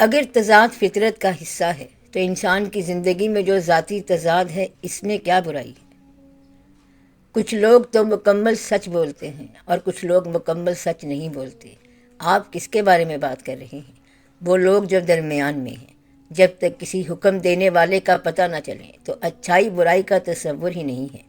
اگر تضاد فطرت کا حصہ ہے تو انسان کی زندگی میں جو ذاتی تضاد ہے اس میں کیا برائی ہے؟ کچھ لوگ تو مکمل سچ بولتے ہیں اور کچھ لوگ مکمل سچ نہیں بولتے۔ آپ کس کے بارے میں بات کر رہے ہیں؟ وہ لوگ جو درمیان میں ہیں۔ جب تک کسی حکم دینے والے کا پتہ نہ چلے تو اچھائی برائی کا تصور ہی نہیں ہے۔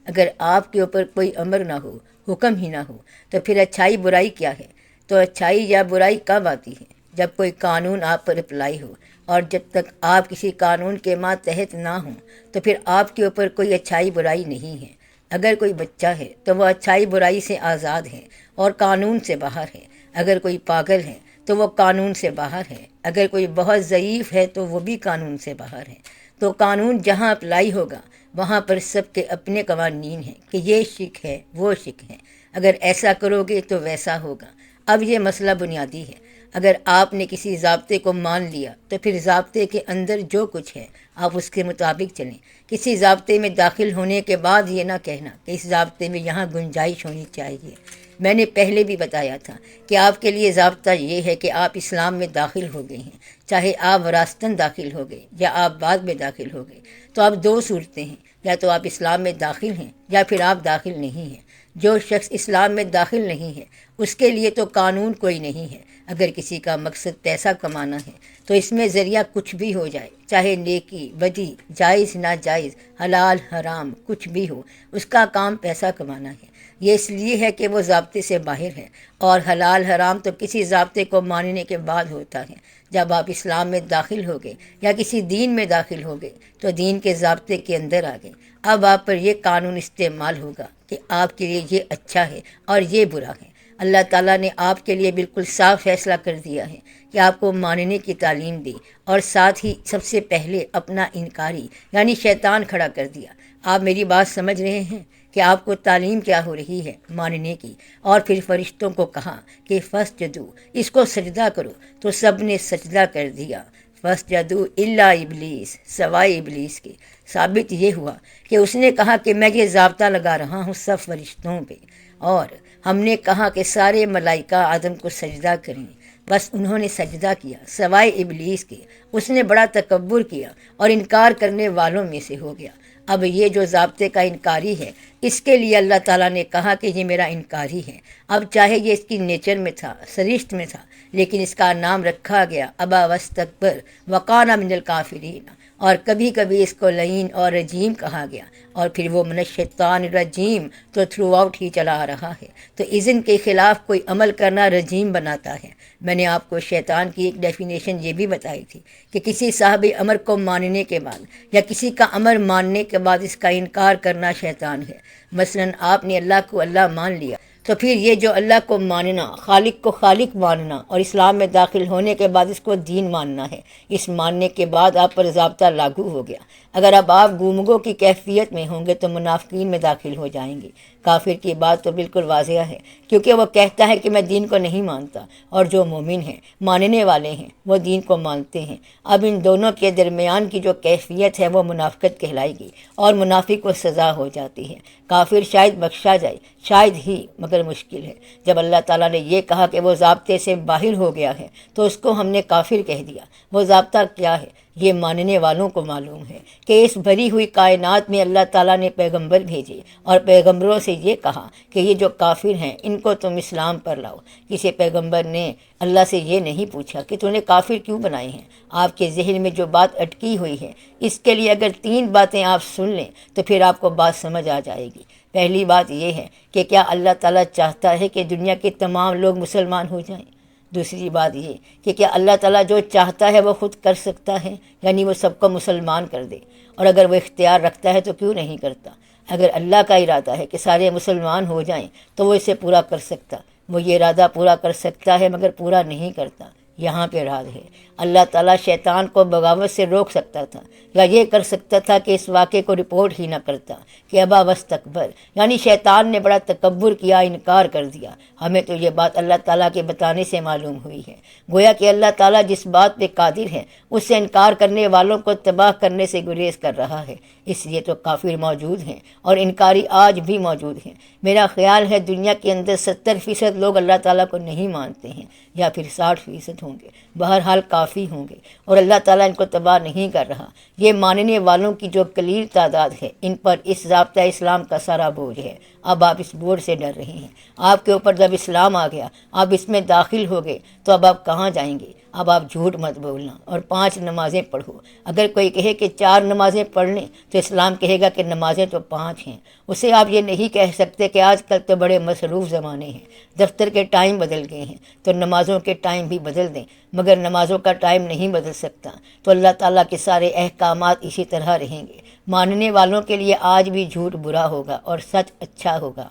اگر آپ کے اوپر کوئی امر نہ ہو، حکم ہی نہ ہو، تو پھر اچھائی برائی کیا ہے؟ تو اچھائی یا برائی کب آتی ہے؟ جب کوئی قانون آپ پر اپلائی ہو، اور جب تک آپ کسی قانون کے ماتحت نہ ہوں تو پھر آپ کے اوپر کوئی اچھائی برائی نہیں ہے۔ اگر کوئی بچہ ہے تو وہ اچھائی برائی سے آزاد ہے اور قانون سے باہر ہے۔ اگر کوئی پاگل ہے تو وہ قانون سے باہر ہے۔ اگر کوئی بہت ضعیف ہے تو وہ بھی قانون سے باہر ہے۔ تو قانون جہاں اپلائی ہوگا وہاں پر سب کے اپنے قوانین ہیں کہ یہ شک ہے، وہ شک ہے، اگر ایسا کرو گے تو ویسا ہوگا۔ اب یہ مسئلہ بنیادی ہے۔ اگر آپ نے کسی ضابطے کو مان لیا تو پھر ضابطے کے اندر جو کچھ ہے آپ اس کے مطابق چلیں۔ کسی ضابطے میں داخل ہونے کے بعد یہ نہ کہنا کہ اس ضابطے میں یہاں گنجائش ہونی چاہیے۔ میں نے پہلے بھی بتایا تھا کہ آپ کے لیے ضابطہ یہ ہے کہ آپ اسلام میں داخل ہو گئے ہیں، چاہے آپ وراثتاً داخل ہو گئے یا آپ بعد میں داخل ہو گئے، تو اب دو صورتیں ہیں، یا تو آپ اسلام میں داخل ہیں یا پھر آپ داخل نہیں ہیں۔ جو شخص اسلام میں داخل نہیں ہے اس کے لیے تو قانون کوئی نہیں ہے۔ اگر کسی کا مقصد پیسہ کمانا ہے تو اس میں ذریعہ کچھ بھی ہو جائے، چاہے نیکی بدی، جائز ناجائز، حلال حرام، کچھ بھی ہو، اس کا کام پیسہ کمانا ہے۔ یہ اس لیے ہے کہ وہ ضابطے سے باہر ہے، اور حلال حرام تو کسی ضابطے کو ماننے کے بعد ہوتا ہے۔ جب آپ اسلام میں داخل ہو گئے یا کسی دین میں داخل ہو گئے تو دین کے ضابطے کے اندر آ گئے۔ اب آپ پر یہ قانون استعمال ہوگا کہ آپ کے لیے یہ اچھا ہے اور یہ برا ہے۔ اللہ تعالیٰ نے آپ کے لیے بالکل صاف فیصلہ کر دیا ہے کہ آپ کو ماننے کی تعلیم دی، اور ساتھ ہی سب سے پہلے اپنا انکاری یعنی شیطان کھڑا کر دیا۔ آپ میری بات سمجھ رہے ہیں کہ آپ کو تعلیم کیا ہو رہی ہے؟ ماننے کی۔ اور پھر فرشتوں کو کہا کہ فسجدو، اس کو سجدہ کرو، تو سب نے سجدہ کر دیا۔ فسجدو الا ابلیس، سوائے ابلیس کے۔ ثابت یہ ہوا کہ اس نے کہا کہ میں یہ ضابطہ لگا رہا ہوں سب فرشتوں پہ، اور ہم نے کہا کہ سارے ملائکہ آدم کو سجدہ کریں، بس انہوں نے سجدہ کیا سوائے ابلیس کے۔ اس نے بڑا تکبر کیا اور انکار کرنے والوں میں سے ہو گیا۔ اب یہ جو ضابطے کا انکاری ہے، اس کے لیے اللہ تعالیٰ نے کہا کہ یہ میرا انکاری ہے۔ اب چاہے یہ اس کی نیچر میں تھا، سرشت میں تھا، لیکن اس کا نام رکھا گیا ابا واستکبر وکان من الکافرین، اور کبھی کبھی اس کو لعین اور رجیم کہا گیا، اور پھر وہ من الشیطان الرجیم تو تھرو آؤٹ ہی چلا آ رہا ہے۔ تو اذن کے خلاف کوئی عمل کرنا رجیم بناتا ہے۔ میں نے آپ کو شیطان کی ایک ڈیفینیشن یہ بھی بتائی تھی کہ کسی صاحب امر کو ماننے کے بعد یا کسی کا امر ماننے کے بعد اس کا انکار کرنا شیطان ہے۔ مثلا آپ نے اللہ کو اللہ مان لیا، تو پھر یہ جو اللہ کو ماننا، خالق کو خالق ماننا، اور اسلام میں داخل ہونے کے بعد اس کو دین ماننا ہے۔ اس ماننے کے بعد آپ پر ضابطہ لاگو ہو گیا۔ اگر اب آپ گومگو کی کیفیت میں ہوں گے تو منافقین میں داخل ہو جائیں گے۔ کافر کی بات تو بالکل واضح ہے، کیونکہ وہ کہتا ہے کہ میں دین کو نہیں مانتا، اور جو مومن ہیں، ماننے والے ہیں، وہ دین کو مانتے ہیں۔ اب ان دونوں کے درمیان کی جو کیفیت ہے وہ منافقت کہلائے گی، اور منافق کو سزا ہو جاتی ہے۔ کافر شاید بخشا جائے، شاید ہی، مگر مشکل ہے۔ جب اللہ تعالیٰ نے یہ کہا کہ وہ ضابطے سے باہر ہو گیا ہے تو اس کو ہم نے کافر کہہ دیا۔ وہ ضابطہ کیا ہے یہ ماننے والوں کو معلوم ہے کہ اس بھری ہوئی کائنات میں اللہ تعالیٰ نے پیغمبر بھیجے، اور پیغمبروں سے یہ کہا کہ یہ جو کافر ہیں ان کو تم اسلام پر لاؤ۔ کسی پیغمبر نے اللہ سے یہ نہیں پوچھا کہ تو نے کافر کیوں بنائے ہیں۔ آپ کے ذہن میں جو بات اٹکی ہوئی ہے، اس کے لیے اگر 3 باتیں آپ سن لیں تو پھر آپ کو بات سمجھ آ جائے گی۔ پہلی بات یہ ہے کہ کیا اللہ تعالیٰ چاہتا ہے کہ دنیا کے تمام لوگ مسلمان ہو جائیں؟ دوسری بات یہ کہ کیا اللہ تعالیٰ جو چاہتا ہے وہ خود کر سکتا ہے، یعنی وہ سب کو مسلمان کر دے، اور اگر وہ اختیار رکھتا ہے تو کیوں نہیں کرتا؟ اگر اللہ کا ارادہ ہے کہ سارے مسلمان ہو جائیں تو وہ اسے پورا کر سکتا، وہ یہ ارادہ پورا کر سکتا ہے مگر پورا نہیں کرتا۔ یہاں پہ راز ہے۔ اللہ تعالیٰ شیطان کو بغاوت سے روک سکتا تھا، یا یہ کر سکتا تھا کہ اس واقعے کو رپورٹ ہی نہ کرتا کہ ابا واستکبر، یعنی شیطان نے بڑا تکبر کیا، انکار کر دیا۔ ہمیں تو یہ بات اللہ تعالیٰ کے بتانے سے معلوم ہوئی ہے۔ گویا کہ اللہ تعالیٰ جس بات پہ قادر ہے اس سے انکار کرنے والوں کو تباہ کرنے سے گریز کر رہا ہے۔ اس لیے تو کافر موجود ہیں اور انکاری آج بھی موجود ہیں۔ میرا خیال ہے دنیا کے اندر 70% لوگ اللہ تعالیٰ کو نہیں مانتے ہیں، یا پھر 60% ہوں گے، بہرحال کافی ہوں گے، اور اللہ تعالیٰ ان کو تباہ نہیں کر رہا۔ یہ ماننے والوں کی جو قلیل تعداد ہے، ان پر اس ضابطہ اسلام کا سارا بوجھ ہے۔ اب آپ اس بوجھ سے ڈر رہے ہیں۔ آپ کے اوپر جب اسلام آ گیا، آپ اس میں داخل ہو گئے، تو اب آپ کہاں جائیں گے؟ اب آپ جھوٹ مت بولنا اور 5 نمازیں پڑھو۔ اگر کوئی کہے کہ 4 نمازیں پڑھ لیں تو اسلام کہے گا کہ نمازیں تو 5 ہیں۔ اسے آپ یہ نہیں کہہ سکتے کہ آج کل تو بڑے مصروف زمانے ہیں، دفتر کے ٹائم بدل گئے ہیں، تو نمازوں کے ٹائم بھی بدل دیں، مگر نمازوں کا ٹائم نہیں بدل سکتا۔ تو اللہ تعالیٰ کے سارے احکامات اسی طرح رہیں گے۔ ماننے والوں کے لیے آج بھی جھوٹ برا ہوگا اور سچ اچھا ہوگا۔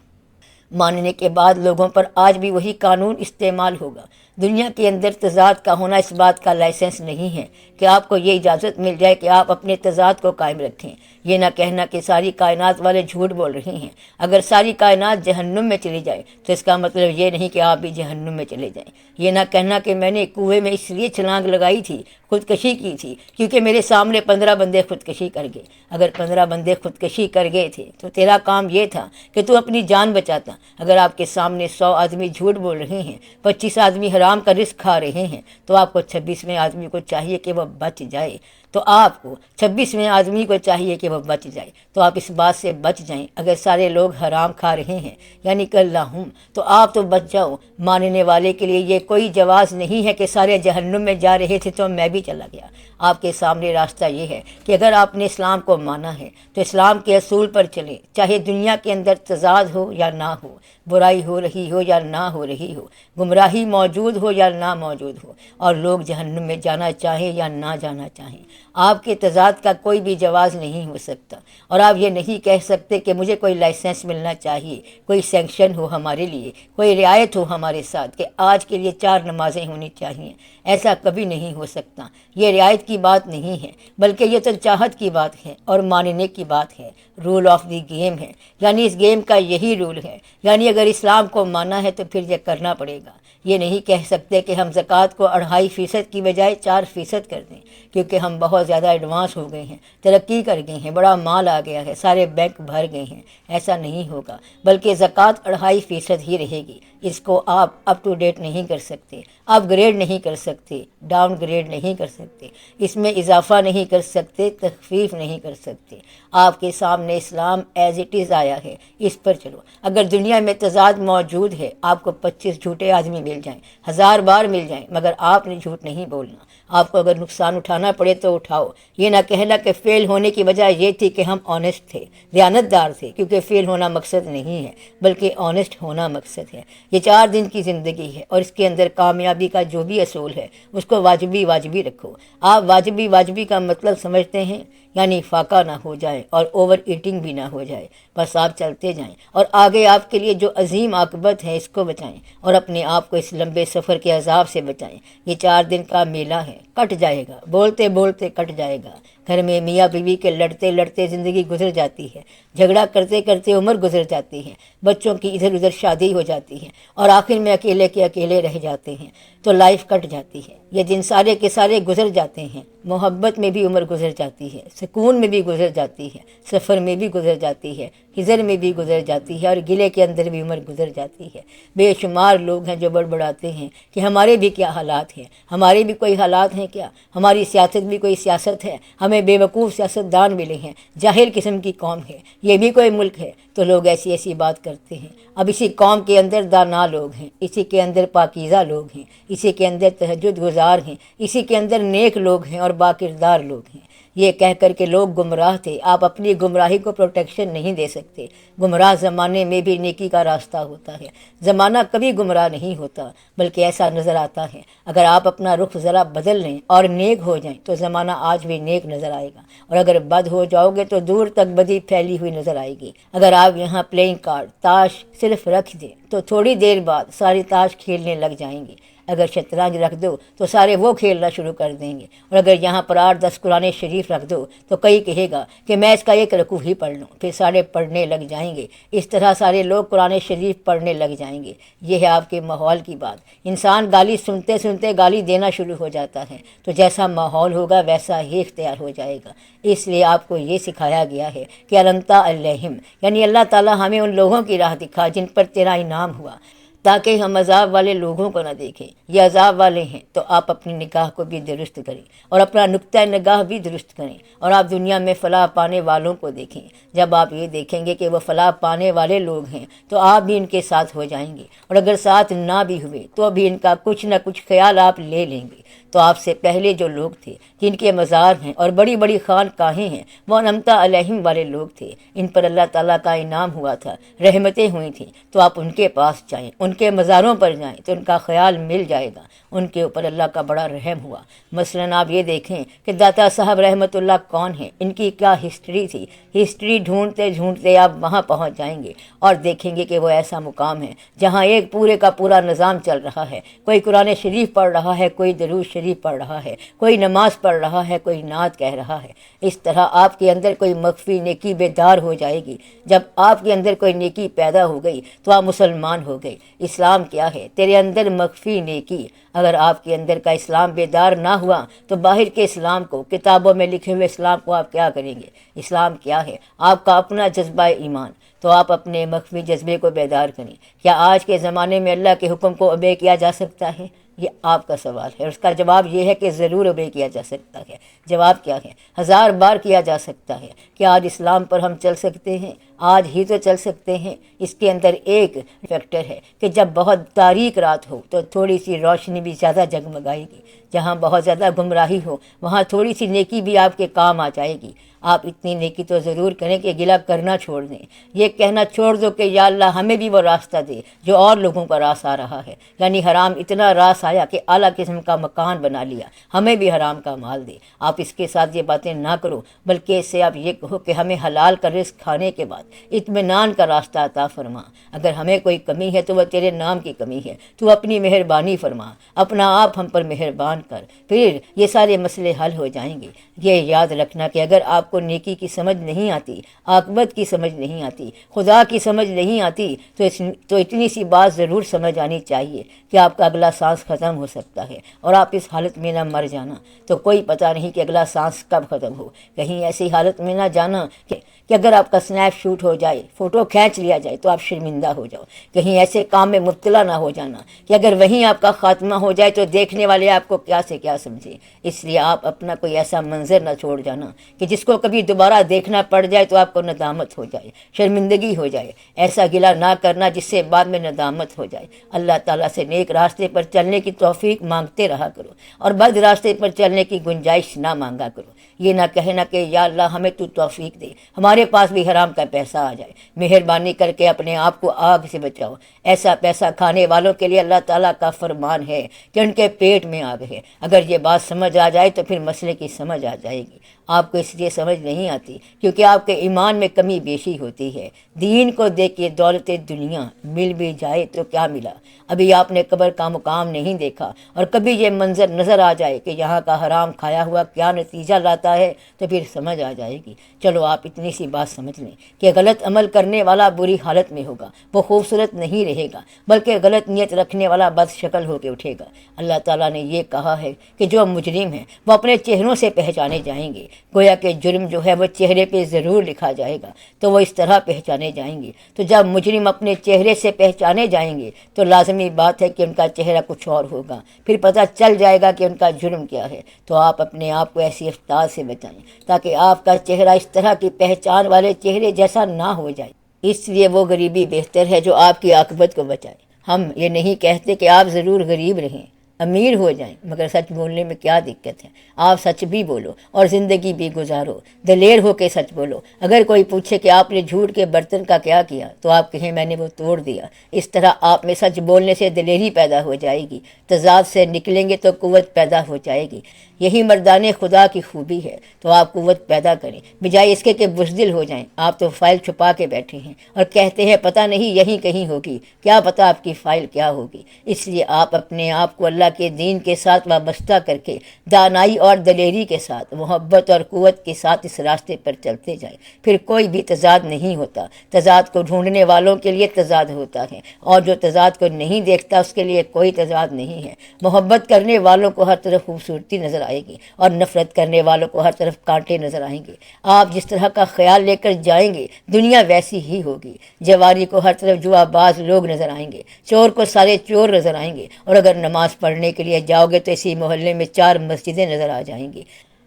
ماننے کے بعد لوگوں پر آج بھی وہی قانون استعمال ہوگا۔ دنیا کے اندر تضاد کا ہونا اس بات کا لائسنس نہیں ہے کہ آپ کو یہ اجازت مل جائے کہ آپ اپنے تضاد کو قائم رکھیں۔ یہ نہ کہنا کہ ساری کائنات والے جھوٹ بول رہے ہیں۔ اگر ساری کائنات جہنم میں چلی جائے تو اس کا مطلب یہ نہیں کہ آپ بھی جہنم میں چلے جائیں۔ یہ نہ کہنا کہ میں نے کنویں میں اس لیے چھلانگ لگائی تھی، خودکشی کی تھی، کیونکہ میرے سامنے 15 بندے خودکشی کر گئے۔ اگر 15 بندے خودکشی کر گئے تھے تو تیرا کام یہ تھا کہ تو اپنی جان بچاتا۔ اگر آپ کے سامنے 100 آدمی جھوٹ بول رہے ہیں، 25 آدمی حرام کا رزق کھا رہے ہیں، تو آپ کو 26ویں آدمی کو چاہیے کہ وہ بچ جائے۔ تو آپ کو 26ویں آدمی کو چاہیے کہ وہ بچ جائے۔ تو آپ اس بات سے بچ جائیں۔ اگر سارے لوگ حرام کھا رہے ہیں یعنی کہ اللہم، تو آپ تو بچ جاؤ۔ ماننے والے کے لیے یہ کوئی جواز نہیں ہے کہ سارے جہنم میں جا رہے تھے تو میں بھی چلا گیا۔ آپ کے سامنے راستہ یہ ہے کہ اگر آپ نے اسلام کو مانا ہے تو اسلام کے اصول پر چلیں، چاہے دنیا کے اندر تضاد ہو یا نہ ہو، برائی ہو رہی ہو یا نہ ہو رہی ہو، گمراہی موجود ہو یا نہ موجود ہو، اور لوگ جہنم میں جانا چاہیں یا نہ جانا چاہیں، آپ کے تضاد کا کوئی بھی جواز نہیں ہو سکتا۔ اور آپ یہ نہیں کہہ سکتے کہ مجھے کوئی لائسنس ملنا چاہیے، کوئی سینکشن ہو ہمارے لیے، کوئی رعایت ہو ہمارے ساتھ کہ آج کے لیے 4 نمازیں ہونی چاہیے۔ ایسا کبھی نہیں ہو سکتا۔ یہ رعایت کی بات نہیں ہے، بلکہ یہ تو چاہت کی بات ہے اور ماننے کی بات ہے۔ رول آف دی گیم ہے، یعنی اس گیم کا یہی رول ہے۔ یعنی اگر اسلام کو مانا ہے تو پھر یہ کرنا پڑے گا۔ یہ نہیں کہہ سکتے کہ ہم زکوٰۃ کو 2.5% کی بجائے 4% کر دیں، کیونکہ ہم بہت زیادہ ایڈوانس ہو گئے ہیں، ترقی کر گئے ہیں، بڑا مال آ گیا ہے، سارے بینک بھر گئے ہیں۔ ایسا نہیں ہوگا، بلکہ زکوٰۃ 2.5% ہی رہے گی۔ اس کو آپ اپ ٹو ڈیٹ نہیں کر سکتے، اپ گریڈ نہیں کر سکتے، ڈاؤن گریڈ نہیں کر سکتے، اس میں اضافہ نہیں کر سکتے، تخفیف نہیں کر سکتے۔ آپ کے سامنے اسلام ایز اٹ از آیا ہے، اس پر چلو۔ اگر دنیا میں تضاد موجود ہے، آپ کو 25 جھوٹے آدمی مل جائیں، 1000 بار مل جائیں، مگر آپ نے جھوٹ نہیں بولنا۔ آپ کو اگر نقصان اٹھانا پڑے تو اٹھاؤ۔ یہ نہ کہنا کہ فیل ہونے کی وجہ یہ تھی کہ ہم آنیسٹ تھے، دیانتدار تھے، کیونکہ فیل ہونا مقصد نہیں ہے، بلکہ آنیسٹ ہونا مقصد ہے۔ یہ 4 دن کی زندگی ہے اور اس کے اندر کامیابی کا جو بھی اصول ہے اس کو واجبی رکھو۔ آپ واجبی کا مطلب سمجھتے ہیں، یعنی فاقہ نہ ہو جائے اور اوور ایٹنگ بھی نہ ہو جائے، بس آپ چلتے جائیں اور آگے آپ کے لیے جو عظیم عاقبت ہے اس کو بچائیں اور اپنے آپ کو اس لمبے سفر کے عذاب سے بچائیں۔ یہ 4 دن کا میلہ ہے، کٹ جائے گا، بولتے بولتے کٹ جائے گا۔ گھر میں میاں بیوی کے لڑتے لڑتے زندگی گزر جاتی ہے، جھگڑا کرتے کرتے عمر گزر جاتی ہے، بچوں کی ادھر ادھر شادی ہو جاتی ہے اور آخر میں اکیلے کے اکیلے رہ جاتے ہیں، تو لائف کٹ جاتی ہے۔ یہ دن سارے کے سارے گزر جاتے ہیں۔ محبت میں بھی عمر گزر جاتی ہے، سکون میں بھی گزر جاتی ہے، سفر میں بھی گزر جاتی ہے، ہجر میں بھی گزر جاتی ہے، اور گلے کے اندر بھی عمر گزر جاتی ہے۔ بے شمار لوگ ہیں جو بڑبڑاتے ہیں کہ ہمارے بھی کیا حالات ہیں، ہمارے بھی کوئی حالات ہیں کیا، ہماری سیاست بھی کوئی سیاست ہے، ہمیں بے وقوف سیاستدان ملے ہیں، جاہل قسم کی قوم ہے، یہ بھی کوئی ملک ہے۔ تو لوگ ایسی ایسی بات کرتے ہیں۔ اب اسی قوم کے اندر دانا لوگ ہیں، اسی کے اندر پاکیزہ لوگ ہیں، اسی کے اندر تہجد گزار ہیں، اسی کے اندر نیک لوگ ہیں اور باکردار لوگ ہیں۔ یہ کہہ کر کے لوگ گمراہ تھے، آپ اپنی گمراہی کو پروٹیکشن نہیں دے سکتے۔ گمراہ زمانے میں بھی نیکی کا راستہ ہوتا ہے، زمانہ کبھی گمراہ نہیں ہوتا، بلکہ ایسا نظر آتا ہے اگر آپ اپنا رخ ذرا بدل لیں اور نیک ہو جائیں تو زمانہ آج بھی نیک نظر آئے گا، اور اگر بد ہو جاؤ گے تو دور تک بدی پھیلی ہوئی نظر آئے گی۔ اگر آپ یہاں پلینگ کارڈ تاش صرف رکھ دیں تو تھوڑی دیر بعد ساری تاش کھیلنے لگ جائیں گے۔ اگر شطرنج رکھ دو تو سارے وہ کھیلنا شروع کر دیں گے، اور اگر یہاں پر 8-10 قرآن شریف رکھ دو تو کئی کہے گا کہ میں اس کا ایک رکوع ہی پڑھ لوں، پھر سارے پڑھنے لگ جائیں گے۔ اس طرح سارے لوگ قرآن شریف پڑھنے لگ جائیں گے۔ یہ ہے آپ کے ماحول کی بات۔ انسان گالی سنتے سنتے گالی دینا شروع ہو جاتا ہے، تو جیسا ماحول ہوگا ویسا ہی اختیار ہو جائے گا۔ اس لیے آپ کو یہ سکھایا گیا ہے کہ النتا علیہم، یعنی اللہ تعالیٰ ہمیں ان لوگوں کی راہ دکھا جن پر تیرا انعام ہوا۔ تاکہ ہم عذاب والے لوگوں کو نہ دیکھیں۔ یہ عذاب والے ہیں تو آپ اپنی نگاہ کو بھی درست کریں اور اپنا نقطۂ نگاہ بھی درست کریں، اور آپ دنیا میں فلاح پانے والوں کو دیکھیں۔ جب آپ یہ دیکھیں گے کہ وہ فلاح پانے والے لوگ ہیں تو آپ بھی ان کے ساتھ ہو جائیں گے، اور اگر ساتھ نہ بھی ہوئے تو بھی ان کا کچھ نہ کچھ خیال آپ لے لیں گے۔ تو آپ سے پہلے جو لوگ تھے جن کے مزار ہیں اور بڑی بڑی خانقاہیں ہیں، وہ انعمتا علیہم والے لوگ تھے، ان پر اللہ تعالیٰ کا انعام ہوا تھا، رحمتیں ہوئی تھیں، تو آپ ان کے پاس جائیں، ان کے مزاروں پر جائیں تو ان کا خیال مل جائے گا، ان کے اوپر اللہ کا بڑا رحم ہوا۔ مثلاً آپ یہ دیکھیں کہ داتا صاحب رحمۃ اللہ کون ہیں، ان کی کیا ہسٹری تھی۔ ہسٹری ڈھونڈتے ڈھونڈتے آپ وہاں پہنچ جائیں گے اور دیکھیں گے کہ وہ ایسا مقام ہے جہاں ایک پورے کا پورا نظام چل رہا ہے، کوئی قرآن شریف پڑھ رہا ہے، کوئی درود شریف پڑھ رہا ہے، کوئی نماز پڑھ رہا ہے، کوئی نعت کہہ رہا ہے۔ اس طرح آپ کے اندر کوئی مخفی نیکی بیدار ہو جائے گی۔ جب آپ کے اندر کوئی نیکی پیدا ہو گئی تو آپ مسلمان ہو گئے۔ اسلام کیا ہے؟ تیرے اندر مخفی نیکی۔ اگر آپ کے اندر کا اسلام بیدار نہ ہوا تو باہر کے اسلام کو، کتابوں میں لکھے ہوئے اسلام کو آپ کیا کریں گے؟ اسلام کیا ہے؟ آپ کا اپنا جذبہ ایمان۔ تو آپ اپنے مخفی جذبے کو بیدار کریں۔ کیا آج کے زمانے میں اللہ کے حکم کو اوبے کیا جا سکتا ہے؟ یہ آپ کا سوال ہے، اور اس کا جواب یہ ہے کہ ضرور اوبے کیا جا سکتا ہے۔ جواب کیا ہے؟ 1000 بار کیا جا سکتا ہے۔ کیا آج اسلام پر ہم چل سکتے ہیں؟ آج ہی تو چل سکتے ہیں۔ اس کے اندر ایک فیکٹر ہے کہ جب بہت تاریک رات ہو تو تھوڑی سی روشنی بھی زیادہ جگمگائے گی۔ جہاں بہت زیادہ گمراہی ہو وہاں تھوڑی سی نیکی بھی آپ کے کام آ جائے گی۔ آپ اتنی نیکی تو ضرور کریں کہ گلہ کرنا چھوڑ دیں، یہ کہنا چھوڑ دو کہ یا اللہ ہمیں بھی وہ راستہ دے جو اور لوگوں کا راس آ رہا ہے۔ یعنی حرام اتنا راس آیا کہ اعلیٰ قسم کا مکان بنا لیا، ہمیں بھی حرام کا مال دے۔ آپ اس کے ساتھ یہ باتیں نہ کرو، بلکہ اس سے آپ یہ کہو کہ ہمیں حلال کا رزق کھانے کے بعد اطمینان کا راستہ عطا فرما۔ اگر ہمیں کوئی کمی ہے تو وہ تیرے نام کی کمی ہے، تو اپنی مہربانی فرما، اپنا آپ ہم پر مہربان کر، پھر یہ سارے مسئلے حل ہو جائیں گے۔ یہ یاد رکھنا کہ اگر آپ کو نیکی کی سمجھ نہیں آتی، عاقبت کی سمجھ نہیں آتی، خدا کی سمجھ نہیں آتی، تو اتنی سی بات ضرور سمجھ آنی چاہیے کہ آپ کا اگلا سانس ختم ہو سکتا ہے اور آپ اس حالت میں نہ مر جانا۔ تو کوئی پتہ نہیں کہ اگلا سانس کب ختم ہو۔ کہیں ایسی حالت میں نہ جانا کہ اگر آپ کا سنیپ شوٹ ہو جائے، فوٹو کھینچ لیا جائے تو آپ شرمندہ ہو جاؤ۔ کہیں ایسے کام میں مبتلا نہ ہو جانا کہ اگر وہیں آپ کا خاتمہ ہو جائے تو دیکھنے والے آپ کو کیا سے کیا سمجھیں۔ اس لیے آپ اپنا کوئی ایسا منظر نہ چھوڑ جانا کہ جس کو کبھی دوبارہ دیکھنا پڑ جائے تو آپ کو ندامت ہو جائے، شرمندگی ہو جائے۔ ایسا گلہ نہ کرنا جس سے بعد میں ندامت ہو جائے۔ اللہ تعالیٰ سے نیک راستے پر چلنے کی توفیق مانگتے رہا کرو اور بد راستے پر چلنے کی گنجائش نہ مانگا کرو۔ یہ نہ کہنا کہ یا اللہ ہمیں تو توفیق دے، ہمارے پاس بھی حرام کا پیسہ آ جائے۔ مہربانی کر کے اپنے آپ کو آگ سے بچاؤ۔ ایسا پیسہ کھانے والوں کے لیے اللہ تعالیٰ کا فرمان ہے کہ ان کے پیٹ میں آگ ہے۔ اگر یہ بات سمجھ آ جائے تو پھر مسئلے کی سمجھ آ جائے گی۔ آپ کو اس لیے سمجھ نہیں آتی کیونکہ آپ کے ایمان میں کمی بیشی ہوتی ہے۔ دین کو دیکھ کے دولت دنیا مل بھی جائے تو کیا ملا؟ ابھی آپ نے قبر کا مقام نہیں دیکھا، اور کبھی یہ منظر نظر آ جائے کہ یہاں کا حرام کھایا ہوا کیا نتیجہ لاتا ہے تو پھر سمجھ آ جائے گی۔ چلو آپ اتنی سی بات سمجھ لیں کہ غلط عمل کرنے والا بری حالت میں ہوگا، وہ خوبصورت نہیں رہے گا، بلکہ غلط نیت رکھنے والا بد شکل ہو کے اٹھے گا۔ اللہ تعالیٰ نے یہ کہا ہے کہ جو مجرم ہیں وہ اپنے چہروں سے پہچانے جائیں گے۔ گویا کہ جرم جو ہے وہ چہرے پہ ضرور لکھا جائے گا، تو وہ اس طرح پہچانے جائیں گے۔ تو جب مجرم اپنے چہرے سے پہچانے جائیں گے تو لازمی بات ہے کہ ان کا چہرہ کچھ اور ہوگا، پھر پتہ چل جائے گا کہ ان کا جرم کیا ہے۔ تو آپ اپنے آپ کو ایسی افطار سے بچائیں تاکہ آپ کا چہرہ اس طرح کی پہچان والے چہرے جیسا نہ ہو جائے۔ اس لیے وہ غریبی بہتر ہے جو آپ کی عاقبت کو بچائے۔ ہم یہ نہیں کہتے کہ آپ ضرور غریب رہیں، امیر ہو جائیں، مگر سچ بولنے میں کیا دقت ہے؟ آپ سچ بھی بولو اور زندگی بھی گزارو، دلیر ہو کے سچ بولو۔ اگر کوئی پوچھے کہ آپ نے جھوٹ کے برتن کا کیا کیا تو آپ کہیں میں نے وہ توڑ دیا۔ اس طرح آپ میں سچ بولنے سے دلیری پیدا ہو جائے گی، تضاد سے نکلیں گے تو قوت پیدا ہو جائے گی۔ یہی مردان خدا کی خوبی ہے۔ تو آپ قوت پیدا کریں بجائے اس کے کہ بزدل ہو جائیں۔ آپ تو فائل چھپا کے بیٹھے ہیں اور کہتے ہیں پتہ نہیں یہیں کہیں ہوگی، کیا پتہ آپ کی فائل کیا ہوگی۔ اس لیے آپ اپنے آپ کو اللہ اللہ کے دین کے ساتھ وابستہ کر کے دانائی اور دلیری کے ساتھ، محبت اور قوت کے ساتھ اس راستے پر چلتے جائیں، پھر کوئی بھی تضاد نہیں ہوتا۔ تضاد کو ڈھونڈنے والوں کے لیے تضاد ہوتا ہے، اور جو تضاد کو نہیں دیکھتا اس کے لیے کوئی تضاد نہیں ہے۔ محبت کرنے والوں کو ہر طرف خوبصورتی نظر آئے گی، اور نفرت کرنے والوں کو ہر طرف کانٹے نظر آئیں گے۔ آپ جس طرح کا خیال لے کر جائیں گے دنیا ویسی ہی ہوگی۔ جواری کو ہر طرف جوا باز لوگ نظر آئیں گے، چور کو سارے چور نظر آئیں گے، اور اگر نماز پڑھنے کے لیے جاؤ گے تو اسی محلے میں 4 مسجدیں نظر آ جائیں گی۔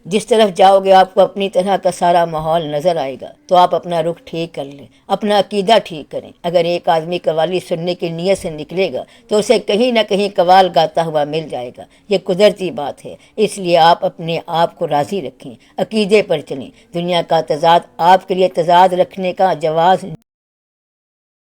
جس طرف جاؤ گے آپ کو اپنی طرح کا سارا ماحول نظر آئے گا۔ تو آپ اپنا رخ ٹھیک کر لیں، اپنا عقیدہ ٹھیک کریں۔ اگر ایک آدمی قوالی سننے کی نیت سے نکلے گا تو اسے کہیں نہ کہیں قوال گاتا ہوا مل جائے گا، یہ قدرتی بات ہے۔ اس لیے آپ اپنے آپ کو راضی رکھیں، عقیدے پر چلیں۔ دنیا کا تضاد آپ کے لیے تضاد رکھنے کا جواز